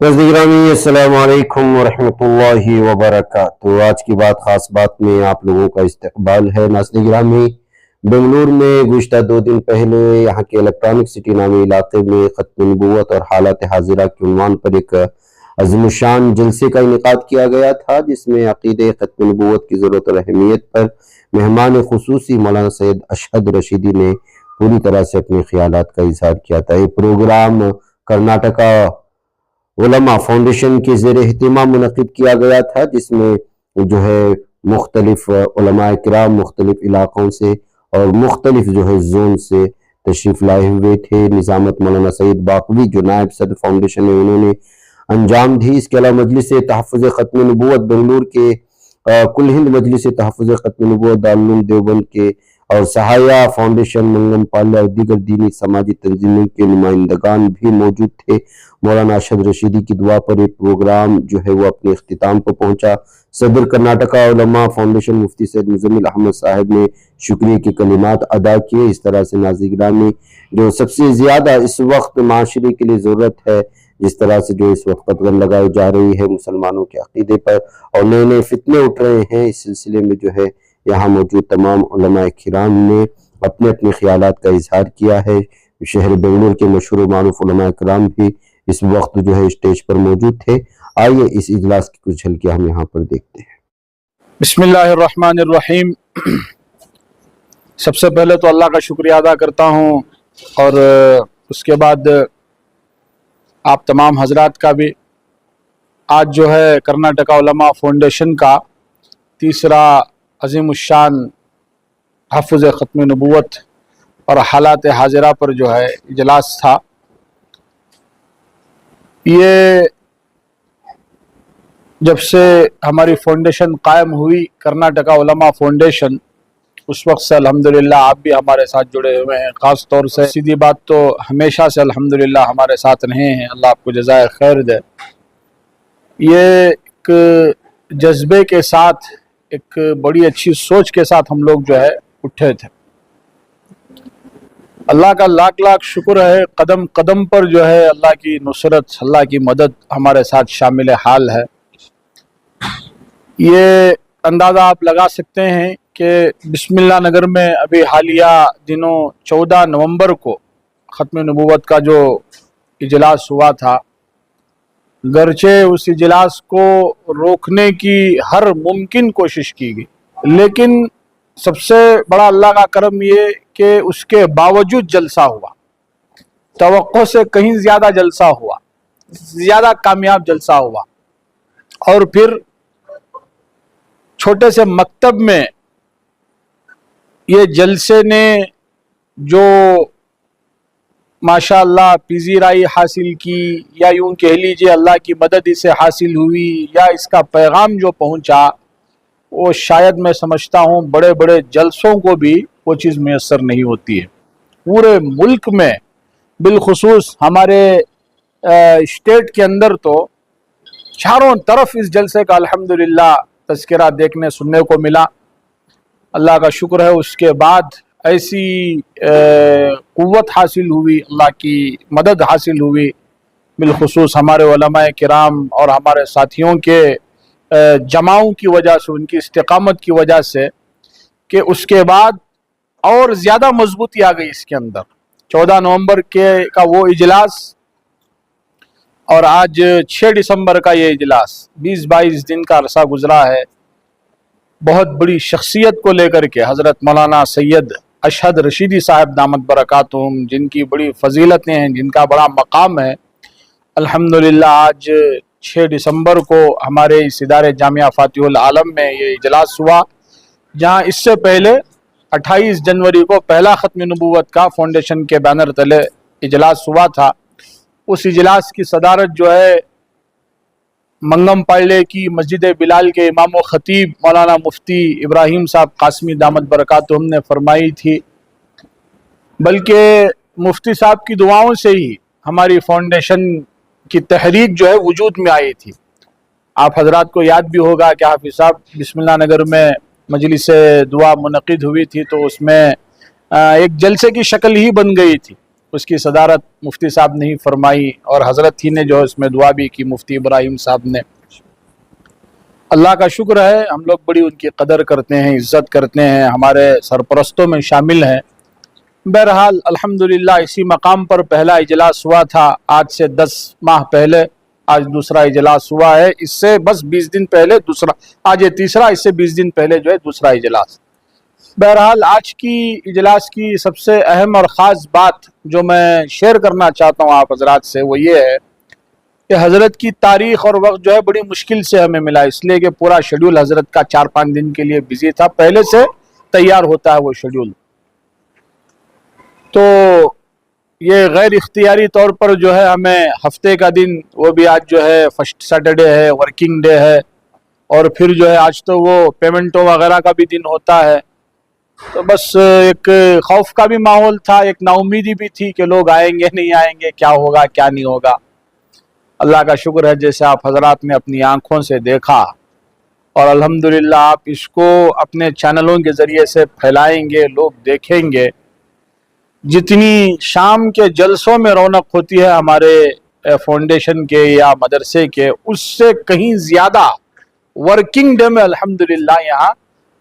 नाज़रीन गिरामी, अस्सलाम वालेकुम वरहमतुल्लाहि वबरकातुहू। आज की खास बात में आप लोगों का इस्तकबाल है। नाज़रीन गिरामी, बेंगलुरु में गुज़िश्ता 2 दिन पहले यहाँ के इलेक्ट्रॉनिक सिटी नामी इलाके में ख़त्म नबूवत और हालात हाजिरा के उन्वान पर एक अज़ीमुश्शान जलसे का इनेकाद किया गया था, जिसमें अक़ीदे ख़त्म नबूवत की ज़रूरत और अहमियत पर मेहमान ख़ुसूसी मौलाना सैयद अशहद रशीदी ने पूरी तरह से अपने ख़यालात का इज़हार किया था। ये प्रोग्राम कर्नाटका उलमा फाउंडेशन के ज़ेर एहतिमाम मुनक़िद किया गया था, जिसमें जो है मुख्तलिफ उलमा किराम मुख्तलिफ इलाक़ों से और मुख्तलिफ जो है जोन से तशरीफ़ लाए हुए थे। निज़ामत मौलाना सईद बाक़वी जो नायब सदर फाउंडेशन है, उन्होंने अंजाम दी। इसके अलावा मजलिस तहफ़्फ़ुज़ ख़त्म नबूवत बेंगलुरु के कुल हिंद मजलिस तहफ़्फ़ुज़ ख़त्म नबूवत दारुल उलूम देवबंद के और सहाया फाउंडेशन मंगम पाल्या और दीगर दीनी समाजी तंजीमों के नुमाइंदगान भी मौजूद थे। मौलाना अशहद रशीदी की दुआ पर एक प्रोग्राम जो है वो अपने इख्तिताम पर पहुंचा। सदर कर्नाटका उलमा फाउंडेशन मुफ्ती सैयद मुज़म्मिल अहमद साहब ने शुक्रिया के कलिमात अदा किए। इस तरह से नाज़रीन गिरामी, जो सबसे ज़्यादा इस वक्त माशरे के लिए ज़रूरत है, जिस तरह से जो इस वक्त कदम लगाई जा रही है मुसलमानों के अक़ीदे पर और नए नए फितने उठ रहे हैं, इस सिलसिले में जो है यहाँ मौजूद तमाम उलमा किराम ने अपने अपने ख्यालात का इजहार किया है। शहर बेंगलुरु के मशहूर व मारूफ उलमा किराम भी इस वक्त जो है स्टेज पर मौजूद थे। आइए इस इजलास की कुछ झलकियां हम यहाँ पर देखते हैं। बिस्मिल्लाहिर्रहमानिर्रहीम। सबसे पहले तो अल्लाह का शुक्रिया अदा करता हूँ और उसके बाद आप तमाम हजरात का भी। आज जो है कर्नाटका उलमा फाउंडेशन का तीसरा अज़ीमुश्शान तहफ़्फ़ुज़ ख़त्म नबूवत और हालात हाजिरा पर जो है इजलास था। ये जब से हमारी फाउंडेशन कायम हुई, कर्नाटका उलमा फाउंडेशन, उस वक्त से अल्हम्दुलिल्लाह आप भी हमारे साथ जुड़े हुए हैं। ख़ास तौर से सीधी बात तो हमेशा से अल्हम्दुलिल्लाह हमारे साथ रहे हैं, अल्लाह आपको जज़ाए खैर दे। ये एक जज्बे के साथ, एक बड़ी अच्छी सोच के साथ हम लोग जो है उठे थे। अल्लाह का लाख लाख शुक्र है, कदम कदम पर जो है अल्लाह की नुसरत, अल्लाह की मदद हमारे साथ शामिल हाल है। ये अंदाज़ा आप लगा सकते हैं कि बिस्मिल्लाह नगर में अभी हालिया दिनों 14 नवंबर को ख़त्म नबूवत का जो इजलास हुआ था, गरचे उस इजलास को रोकने की हर मुमकिन कोशिश की गई, लेकिन सबसे बड़ा अल्लाह का करम ये कि उसके बावजूद जलसा हुआ। तवक्को से कहीं ज़्यादा जलसा हुआ, ज़्यादा कामयाब जलसा हुआ। और फिर छोटे से मकतब में ये जलसे ने जो माशाअल्लाह पीजीराई हासिल की, या यूं कह लीजिए अल्लाह की मदद इसे हासिल हुई, या इसका पैगाम जो पहुंचा, वो शायद मैं समझता हूँ बड़े बड़े जलसों को भी वो चीज़ मैसर नहीं होती है। पूरे मुल्क में, बिलखुसूस हमारे स्टेट के अंदर तो चारों तरफ इस जलसे का अल्हम्दुलिल्लाह तज़किरा देखने सुनने को मिला। अल्लाह का शुक्र है, उसके बाद ऐसी क़ुव्वत हासिल हुई, अल्लाह की मदद हासिल हुई, बिलखुसूस हमारे उलमाए किराम और हमारे साथियों के जमाओं की वजह से, उनकी इस्तिक़ामत की वजह से, कि उसके बाद और ज़्यादा मजबूती आ गई इसके अंदर। 14 नवंबर का वो इजलास और आज 6 दिसंबर का ये इजलास, 20-22 दिन का अरसा गुजरा है। बहुत बड़ी शख्सियत को लेकर के हज़रत मौलाना सैयद अशहद रशीदी साहब दामत बरकातुहुम, जिनकी बड़ी फजीलतें हैं, जिनका बड़ा मकाम है, अल्हम्दुलिल्लाह आज 6 दिसंबर को हमारे इस इदारे जामिया फातिहुल आलम में ये इजलास हुआ, जहाँ इससे पहले 28 जनवरी को पहला ख़त्म नबूवत का फाउंडेशन के बैनर तले इजलास हुआ था। उस इजलास की सदारत जो है मंगम पाले की मस्जिद बिलाल के इमाम व ख़तीब मौलाना मुफ्ती इब्राहिम साहब कासमी दामत बरकातुहुम ने फरमाई थी। बल्कि मुफ्ती साहब की दुआओं से ही हमारी फाउंडेशन की तहरीक जो है वजूद में आई थी। आप हजरात को याद भी होगा कि हाफिज साहब बिस्मिल्लाह नगर में मजलिस दुआ मुनक़िद हुई थी, तो उसमें एक जलसे की शक्ल ही बन गई थी। اس کی صدارت مفتی صاحب نے ہی فرمائی اور حضرت ہی نے جو ہے اس میں دعا بھی کی، مفتی ابراہیم صاحب نے۔ اللہ کا شکر ہے، ہم لوگ بڑی ان کی قدر کرتے ہیں، عزت کرتے ہیں، ہمارے سرپرستوں میں شامل ہیں۔ بہرحال الحمدللہ اسی مقام پر پہلا اجلاس ہوا تھا آج سے 10 ماہ پہلے، آج دوسرا اجلاس ہوا ہے، اس سے بس 20 دن پہلے دوسرا، آج یہ تیسرا، اس سے 20 دن پہلے جو ہے دوسرا اجلاس۔ بہرحال آج کی اجلاس کی سب سے اہم اور خاص بات جو میں شیئر کرنا چاہتا ہوں آپ حضرات سے وہ یہ ہے کہ حضرت کی تاریخ اور وقت جو ہے بڑی مشکل سے ہمیں ملا، اس لیے کہ پورا شیڈول حضرت کا 4-5 دن کے لیے بزی تھا، پہلے سے تیار ہوتا ہے وہ شیڈول، تو یہ غیر اختیاری طور پر جو ہے ہمیں ہفتے کا دن، وہ بھی آج جو ہے فرسٹ سیٹرڈے ہے، ورکنگ ڈے ہے، اور پھر جو ہے آج تو وہ پیمنٹوں وغیرہ کا بھی دن ہوتا ہے، تو بس ایک خوف کا بھی ماحول تھا، ایک نا امیدی بھی تھی کہ لوگ آئیں گے نہیں آئیں گے، کیا ہوگا کیا نہیں ہوگا۔ اللہ کا شکر ہے جیسے آپ حضرات نے اپنی آنکھوں سے دیکھا، اور الحمدللہ آپ اس کو اپنے چینلوں کے ذریعے سے پھیلائیں گے، لوگ دیکھیں گے۔ جتنی شام کے جلسوں میں رونق ہوتی ہے ہمارے فاؤنڈیشن کے یا مدرسے کے، اس سے کہیں زیادہ ورکنگ ڈے میں الحمدللہ یہاں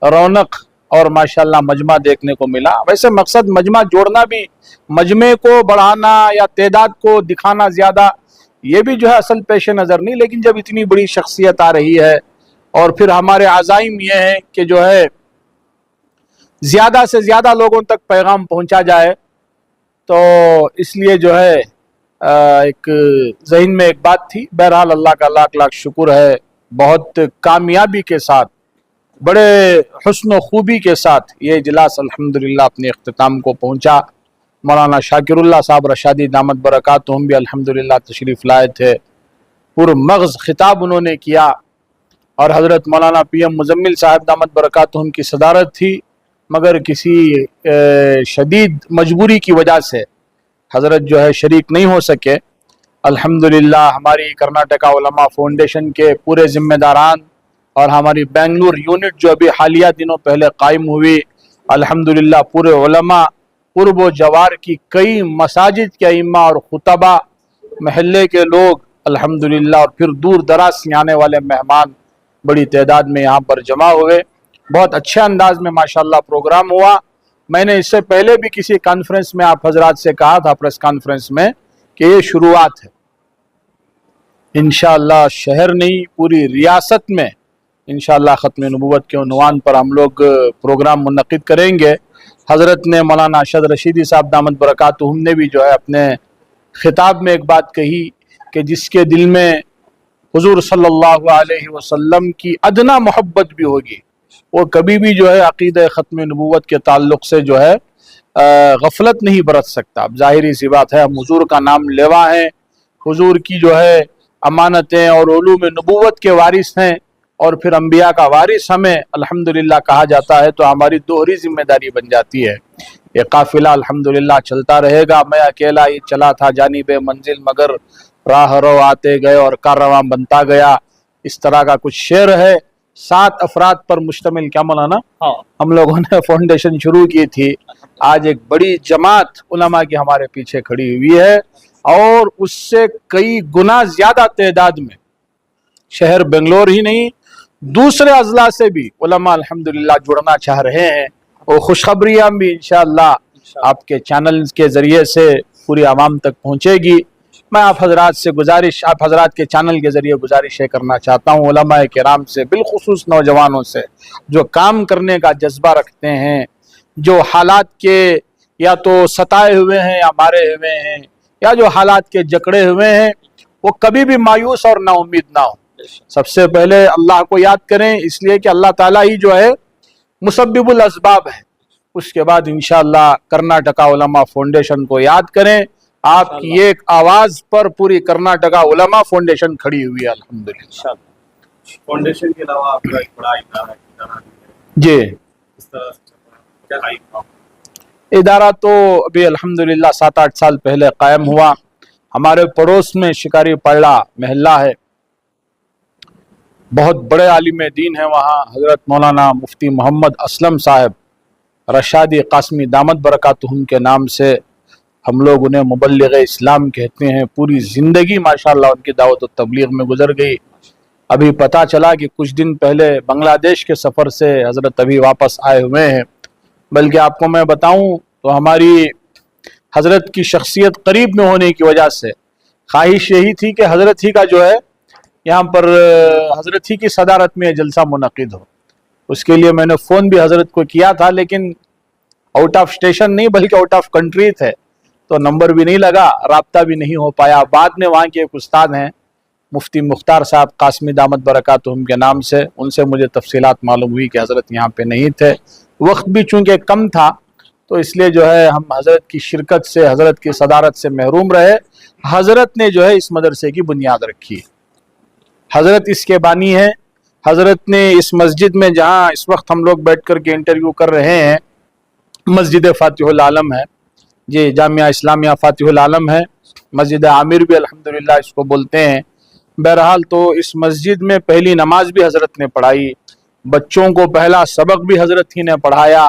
رونق اور ماشاءاللہ مجمع دیکھنے کو ملا۔ ویسے مقصد مجمع جوڑنا بھی، مجمع کو بڑھانا یا تعداد کو دکھانا زیادہ، یہ بھی جو ہے اصل پیش نظر نہیں، لیکن جب اتنی بڑی شخصیت آ رہی ہے اور پھر ہمارے عزائم یہ ہیں کہ جو ہے زیادہ سے زیادہ لوگوں تک پیغام پہنچا جائے، تو اس لیے جو ہے ایک ذہن میں ایک بات تھی۔ بہرحال اللہ کا لاکھ لاکھ شکر ہے، بہت کامیابی کے ساتھ، بڑے حسن و خوبی کے ساتھ یہ اجلاس الحمدللہ اپنے اختتام کو پہنچا۔ مولانا شاکر اللہ صاحب رشادی دامت برکاتہم بھی الحمدللہ تشریف لائے تھے، پر مغز خطاب انہوں نے کیا، اور حضرت مولانا پی ایم مزمل صاحب دامت برکاتہم کی صدارت تھی، مگر کسی شدید مجبوری کی وجہ سے حضرت جو ہے شریک نہیں ہو سکے۔ الحمدللہ ہماری کرناٹکا علماء فاؤنڈیشن کے پورے ذمہ داران اور ہماری بنگلور یونٹ جو ابھی حالیہ دنوں پہلے قائم ہوئی، الحمدللہ پورے علماء، قرب و جوار کی کئی مساجد کے ائمہ اور خطبہ، محلے کے لوگ الحمدللہ، اور پھر دور دراز سے آنے والے مہمان بڑی تعداد میں یہاں پر جمع ہوئے۔ بہت اچھے انداز میں ماشاءاللہ پروگرام ہوا۔ میں نے اس سے پہلے بھی کسی کانفرنس میں آپ حضرات سے کہا تھا، پریس کانفرنس میں، کہ یہ شروعات ہے، انشاءاللہ شہر نہیں پوری ریاست میں انشاءاللہ ختم نبوت کے عنوان پر ہم لوگ پروگرام منعقد کریں گے۔ حضرت نے مولانا ارشد رشیدی صاحب دامت برکاتہم نے بھی جو ہے اپنے خطاب میں ایک بات کہی کہ جس کے دل میں حضور صلی اللہ علیہ وسلم کی ادنا محبت بھی ہوگی، وہ کبھی بھی جو ہے عقیدہ ختم نبوت کے تعلق سے جو ہے غفلت نہیں برت سکتا۔ اب ظاہری سی بات ہے، ہم حضور کا نام لیوا ہیں، حضور کی جو ہے امانتیں اور علوم نبوت کے وارث ہیں، اور پھر انبیاء کا وارث ہمیں الحمدللہ کہا جاتا ہے، تو ہماری دوہری ذمہ داری بن جاتی ہے۔ یہ قافلہ الحمدللہ چلتا رہے گا، میں اکیلا ہی چلا تھا جانب منزل، مگر راہ رو آتے گئے اور کارواں بنتا گیا، اس طرح کا کچھ شعر ہے۔ 7 افراد پر مشتمل، کیا مولانا، ہم لوگوں نے فاؤنڈیشن شروع کی تھی، آج ایک بڑی جماعت علماء کی ہمارے پیچھے کھڑی ہوئی ہے، اور اس سے کئی گنا زیادہ تعداد میں شہر بنگلور ہی نہیں دوسرے اضلاع سے بھی علماء الحمدللہ جڑنا چاہ رہے ہیں، اور خوشخبریاں بھی انشاءاللہ آپ کے چینل کے ذریعے سے پوری عوام تک پہنچے گی۔ میں آپ حضرات سے گزارش، آپ حضرات کے چینل کے ذریعے گزارش کرنا چاہتا ہوں علماء کرام سے، بالخصوص نوجوانوں سے، جو کام کرنے کا جذبہ رکھتے ہیں، جو حالات کے یا تو ستائے ہوئے ہیں یا مارے ہوئے ہیں، یا جو حالات کے جکڑے ہوئے ہیں، وہ کبھی بھی مایوس اور نا امید نہ ہو۔ سب سے پہلے اللہ کو یاد کریں، اس لیے کہ اللہ تعالیٰ ہی جو ہے مسبب الاسباب ہے۔ اس کے بعد انشاءاللہ کرناٹکا علماء فاؤنڈیشن کو یاد کریں، آپ کی ایک آواز پر پوری کرناٹکا علماء فاؤنڈیشن کھڑی ہوئی ہے الحمدللہ۔ فاؤنڈیشن کے علاوہ آپ کا ایک بڑا ادارہ ہے، جی، اس طرح سے کیا ہے؟ ادارہ تو ابھی الحمدللہ 7-8 سال پہلے قائم ہوا۔ ہمارے پڑوس میں شکاری پڑلا محلہ ہے، بہت بڑے عالم دین ہیں وہاں، حضرت مولانا مفتی محمد اسلم صاحب رشادی قاسمی دامت برکاتہم کے نام سے हम लोग उन्हें मुबल्लिग इस्लाम कहते हैं। पूरी ज़िंदगी माशाअल्लाह उनकी दावत और तबलीग में गुजर गई। अभी पता चला कि कुछ दिन पहले बांग्लादेश के सफ़र से हज़रत अभी वापस आए हुए हैं। बल्कि आपको मैं बताऊं तो हमारी हज़रत की शख्सियत करीब में होने की वजह से ख्वाहिश यही थी कि हज़रत ही का जो है यहाँ पर हज़रत ही की सदारत में जलसा मुनक़िद हो। उसके लिए मैंने फ़ोन भी हज़रत को किया था, लेकिन आउट ऑफ स्टेशन नहीं बल्कि आउट ऑफ कंट्री थे, तो नंबर भी नहीं लगा, राब्ता भी नहीं हो पाया। बाद में वहाँ के एक उस्ताद हैं मुफ्ती मुख्तार साहब कासमी दामत बरकातुहुम के नाम से, उनसे मुझे तफसीलात मालूम हुई कि हज़रत यहाँ पे नहीं थे। वक्त भी चूँकि कम था तो इसलिए जो है हम हज़रत की शिरकत से, हज़रत की सदारत से महरूम रहे। हज़रत ने जो है इस मदरसे की बुनियाद रखी। हज़रत इसके बानी हैं। हज़रत ने इस मस्जिद में, जहाँ इस वक्त हम लोग बैठ कर के इंटरव्यू कर रहे हैं, मस्जिद फ़ातिहुल आलम है जी, जामिया इस्लामिया फ़ातिहुल आलम है, मस्जिद आमिर भी अल्हम्दुलिल्लाह इसको बोलते हैं। बहरहाल तो इस मस्जिद में पहली नमाज भी हज़रत ने पढ़ाई, बच्चों को पहला सबक भी हज़रत ही ने पढ़ाया,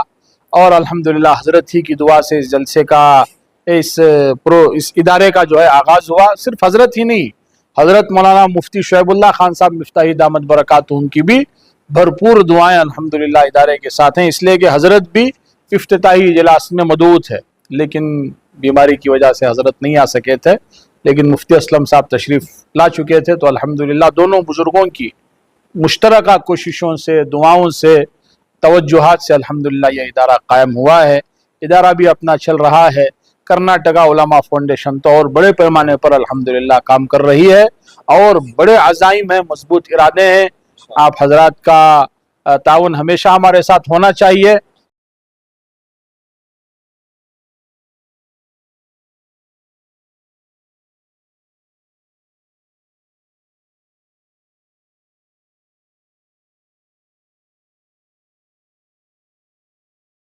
और अल्हम्दुलिल्लाह हज़रत ही की दुआ से इस जलसे का, इस इदारे का जो है आगाज़ हुआ। सिर्फ हज़रत ही नहीं, हज़रत मौलाना मुफ्ती शुएबुल्लाह खान साहब मिफ्ताही दामत बरकातुहुम की भी भरपूर दुआएं अल्हम्दुलिल्लाह इदारे के साथ हैं। इसलिए कि हज़रत भी इफ्तिताही इजलास में मौजूद है, लेकिन बीमारी की वजह से हज़रत नहीं आ सके थे, लेकिन मुफ्ती असलम साहब तशरीफ़ ला चुके थे। तो अल्हम्दुलिल्लाह दोनों बुज़ुर्गों की मुश्तरका कोशिशों से, दुआओं से, तवज्जुहात से अल्हम्दुलिल्लाह यह इदारा कायम हुआ है। इदारा भी अपना चल रहा है। कर्नाटका उलमा फाउंडेशन तो और बड़े पैमाने पर अल्हम्दुलिल्लाह काम कर रही है, और बड़े अज़ाइम हैं, मजबूत इरादे हैं। आप हजरात का ताउन हमेशा हमारे साथ होना चाहिए।